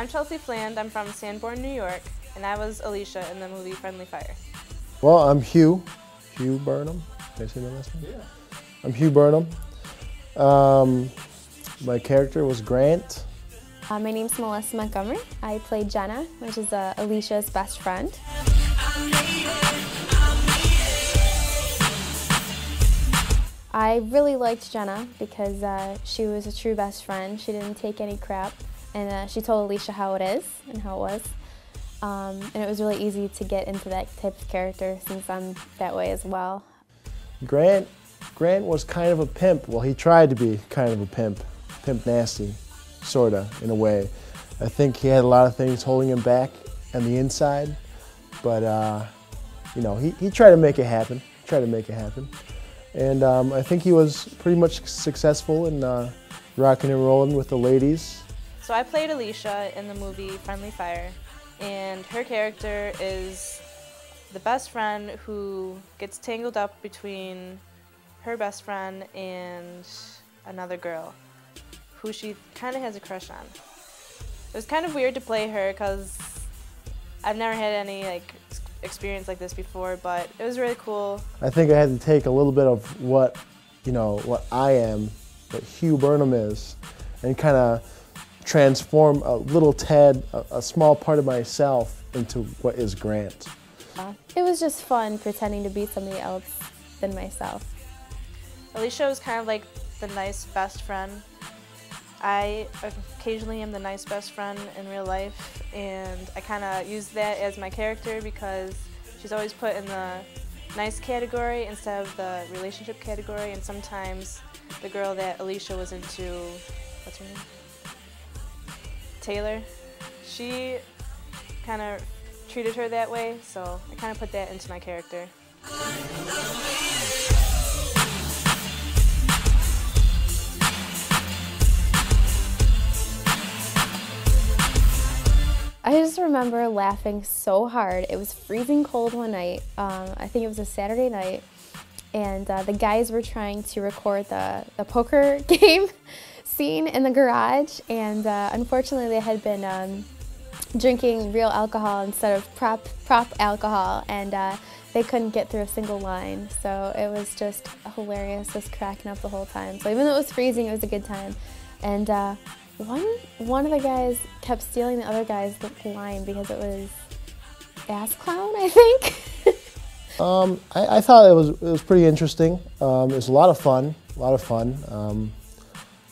I'm Chelsea Fland. I'm from Sanborn, New York, and I was Alicia in the movie Friendly Fire. Well, I'm Hugh Burnam. Did I say my last name? Yeah. I'm Hugh Burnam. My character was Grant. My name's Melessa Montgomery. I played Jenna, which is Alicia's best friend. I really liked Jenna because she was a true best friend. She didn't take any crap, and she told Alicia how it is and how it was. And it was really easy to get into that type of character since I'm that way as well. Grant was kind of a pimp. Well, he tried to be kind of a pimp nasty, sorta, in a way. I think he had a lot of things holding him back on the inside, but you know, he tried to make it happen. And I think he was pretty much successful in rocking and rolling with the ladies. So I played Alicia in the movie Friendly Fire, and her character is the best friend who gets tangled up between her best friend and another girl who she kind of has a crush on. It was kind of weird to play her because I've never had any experience like this before, but it was really cool. I think I had to take a little bit of what I am, what Hugh Burnam is, and kind of transform a little tad, a small part of myself into what is Grant. It was just fun pretending to be somebody else than myself. Alicia was kind of like the nice best friend. I occasionally am the nice best friend in real life, and I kind of use that as my character because she's always put in the nice category instead of the relationship category, and sometimes the girl that Alicia was into, what's her name? Taylor. She kind of treated her that way, so I kind of put that into my character. I just remember laughing so hard. It was freezing cold one night. I think it was a Saturday night, and the guys were trying to record the poker game scene in the garage, and unfortunately they had been drinking real alcohol instead of prop alcohol, and they couldn't get through a single line. So it was just hilarious, just cracking up the whole time. So even though it was freezing, it was a good time. And one of the guys kept stealing the other guy's line because it was ass clown, I think. I thought it was pretty interesting. It was a lot of fun.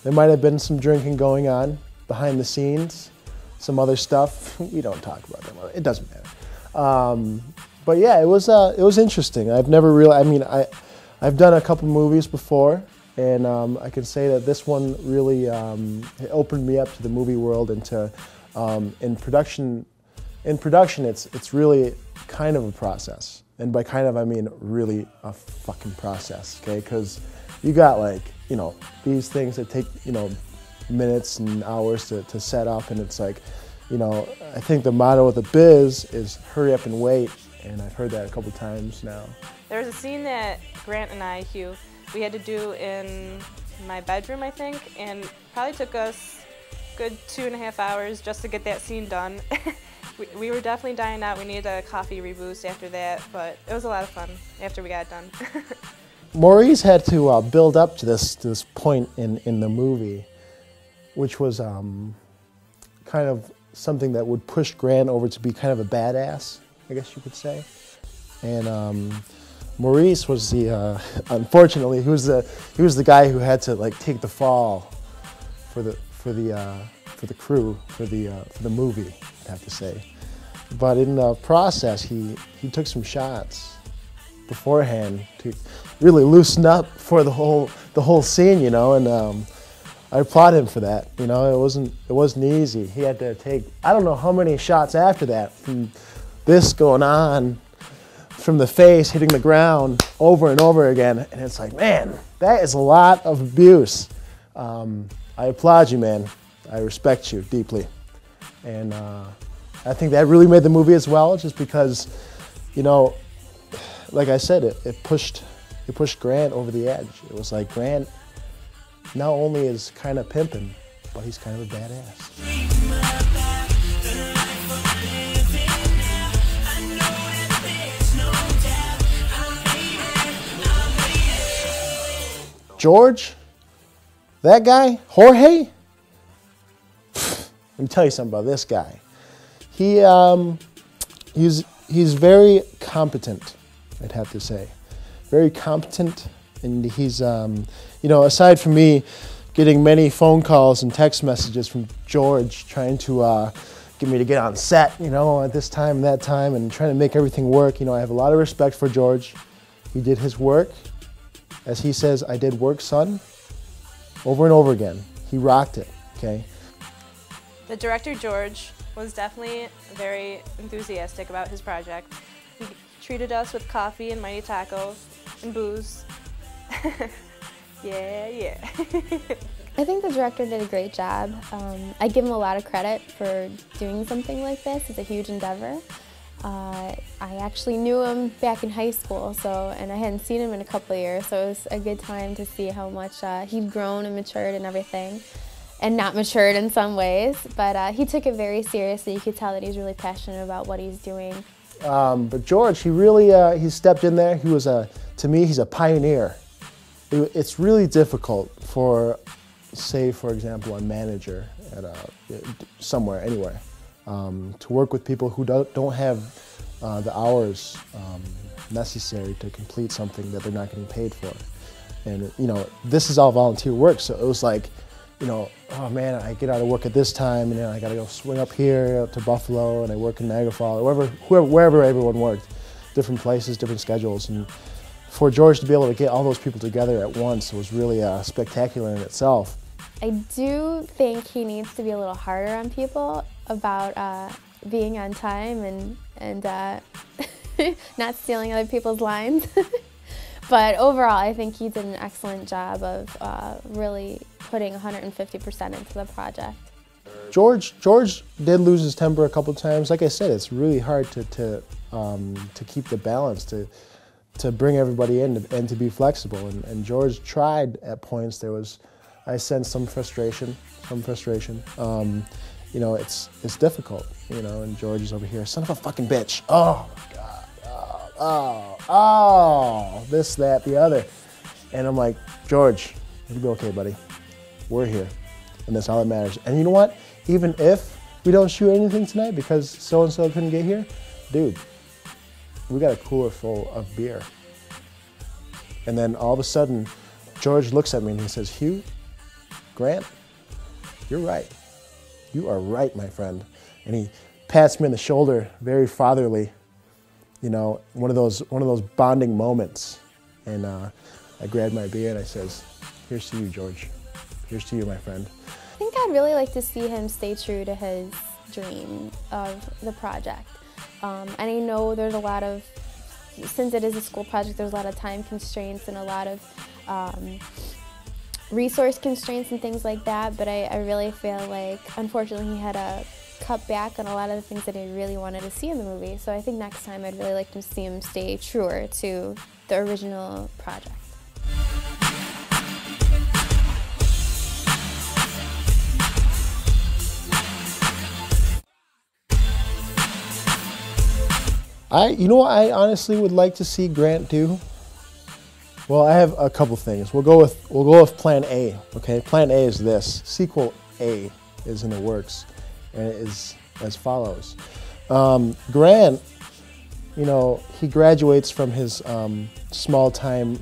There might have been some drinking going on behind the scenes, some other stuff. We don't talk about that. It doesn't matter. But yeah, it was interesting. I've never really. I mean, I've done a couple movies before. And I can say that this one really it opened me up to the movie world and to in production. It's really kind of a process, and by kind of I mean really a fucking process. Okay, because you got these things that take minutes and hours to set up, and it's like I think the motto of the biz is hurry up and wait, and I've heard that a couple times now. There was a scene that Grant and I, Hugh, we had to do in my bedroom, I think, and probably took us a good 2.5 hours just to get that scene done. we were definitely dying out. We needed a coffee reboost after that, but it was a lot of fun after we got it done. Maurice had to build up to this point in the movie, which was kind of something that would push Grant over to be kind of a badass, I guess you could say, and. Maurice was unfortunately, he was the guy who had to take the fall for the crew for the movie, I'd have to say. But in the process, he took some shots beforehand to really loosen up for the whole scene, and I applaud him for that. It wasn't easy. He had to take I don't know how many shots after that from this going on. From the face hitting the ground over and over again, and it's like, man, that is a lot of abuse. I applaud you, man. I respect you deeply, and I think that really made the movie as well, just because, like I said, it pushed Grant over the edge. It was like Grant not only is kind of pimping, but he's kind of a badass. George, that guy, Jorge, let me tell you something about this guy. He's very competent, I'd have to say. Very competent, and he's, aside from me getting many phone calls and text messages from George trying to get me to get on set, at this time and that time, and trying to make everything work. I have a lot of respect for George. He did his work. As he says, I did work, son, over and over again. He rocked it, okay? The director, George, was definitely very enthusiastic about his project. He treated us with coffee and mighty taco and booze. Yeah. I think the director did a great job. I give him a lot of credit for doing something like this. It's a huge endeavor. I actually knew him back in high school, and I hadn't seen him in a couple of years, so it was a good time to see how much he'd grown and matured and everything, and not matured in some ways, but he took it very seriously. You could tell that he's really passionate about what he's doing. But George, he really he stepped in there. He was to me, he's a pioneer. It's really difficult for, say, for example, a manager at somewhere, anywhere, to work with people who don't have the hours necessary to complete something that they're not getting paid for. And this is all volunteer work, so it was like, oh man, I get out of work at this time, and then I gotta go swing up here to Buffalo, and I work in Niagara Falls, or wherever everyone worked, different places, different schedules. And for George to be able to get all those people together at once was really spectacular in itself. I do think he needs to be a little harder on people about being on time and not stealing other people's lines. But overall, I think he did an excellent job of really putting 150% into the project. George did lose his temper a couple times. Like I said, it's really hard to keep the balance, to bring everybody in and to be flexible. And George tried at points. I sensed some frustration. It's difficult, and George is over here, son of a fucking bitch. Oh my God, oh, this, that, the other. And I'm like, George, you'll be okay, buddy. We're here, and that's all that matters. And you know what? Even if we don't shoot anything tonight because so-and-so couldn't get here, dude, we got a cooler full of beer. And then all of a sudden, George looks at me and he says, Hugh, Grant, you're right. You are right, my friend. And he pats me on the shoulder, very fatherly, one of those bonding moments. And I grabbed my beer and I says, here's to you, George. Here's to you, my friend. I think I'd really like to see him stay true to his dream of the project. And I know there's a lot of, since it is a school project, there's a lot of time constraints and a lot of resource constraints and things like that, but I really feel like, unfortunately, he had to cut back on a lot of the things that I really wanted to see in the movie. So I think next time I'd really like to see him stay truer to the original project. You know what I honestly would like to see Grant do? Well, I have a couple things. We'll go with Plan A. Okay, Plan A is this. Sequel A is in the works, and it is as follows. Grant, he graduates from his small time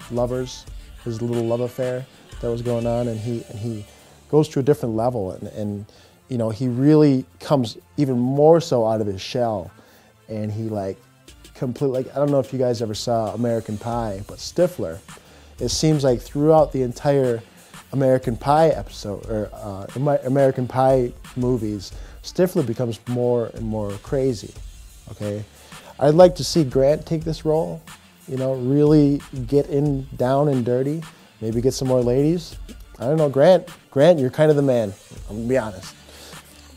lovers, his little love affair that was going on, and he goes to a different level, and he really comes even more so out of his shell, and he completely, I don't know if you guys ever saw American Pie, but Stifler, it seems like throughout the entire American Pie episode, or American Pie movies, Stifler becomes more and more crazy, okay? I'd like to see Grant take this role, really get down and dirty, maybe get some more ladies. I don't know, Grant, you're kind of the man, I'm gonna be honest.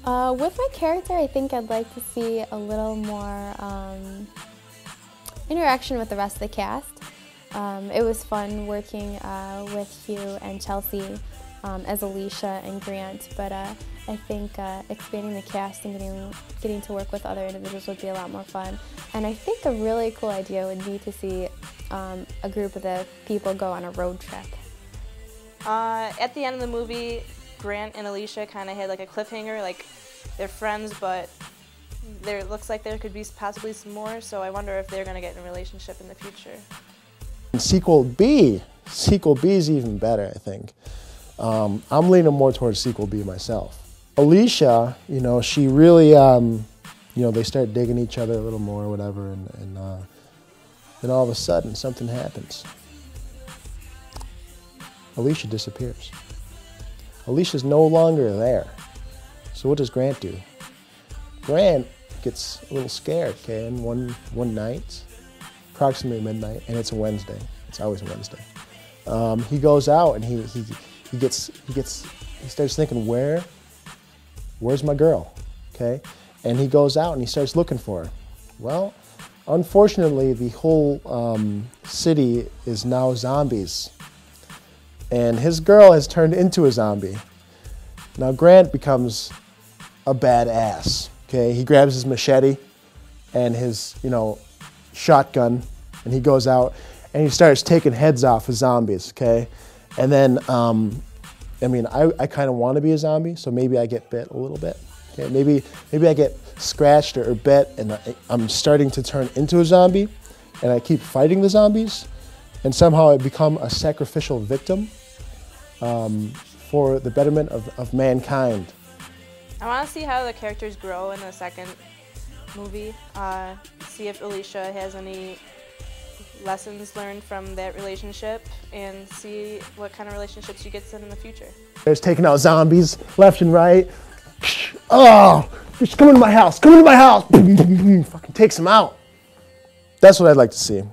With my character, I think I'd like to see a little more interaction with the rest of the cast. It was fun working with Hugh and Chelsea as Alicia and Grant, but I think expanding the cast and getting to work with other individuals would be a lot more fun. And I think a really cool idea would be to see a group of the people go on a road trip? At the end of the movie, Grant and Alicia kind of had like a cliffhanger, like they're friends, but there looks like there could be possibly some more, so I wonder if they're going to get in a relationship in the future. Sequel B is even better, I think. I'm leaning more towards sequel B myself. Alicia, you know, she really, you know, they start digging each other a little more or whatever, and then all of a sudden something happens. Alicia disappears. Alicia's no longer there. So what does Grant do? Grant gets a little scared, okay, and one night, approximately midnight, and it's a Wednesday. It's always a Wednesday. He goes out and he starts thinking, where's my girl, okay? And he goes out and he starts looking for her. Well, unfortunately, the whole city is now zombies, and his girl has turned into a zombie. Now Grant becomes a badass, okay? He grabs his machete and his, you know, shotgun, and he goes out and he starts taking heads off of zombies, okay? And then, I mean, I kind of want to be a zombie, so maybe I get bit a little bit. Okay? Maybe I get scratched or bit, and I'm starting to turn into a zombie, and I keep fighting the zombies, and somehow I become a sacrificial victim for the betterment of mankind. I want to see how the characters grow in the second movie, see if Alicia has any lessons learned from that relationship, and see what kind of relationships she gets in the future. There's taking out zombies left and right. Oh, just come into my house, come into my house. Fucking takes them out. That's what I'd like to see.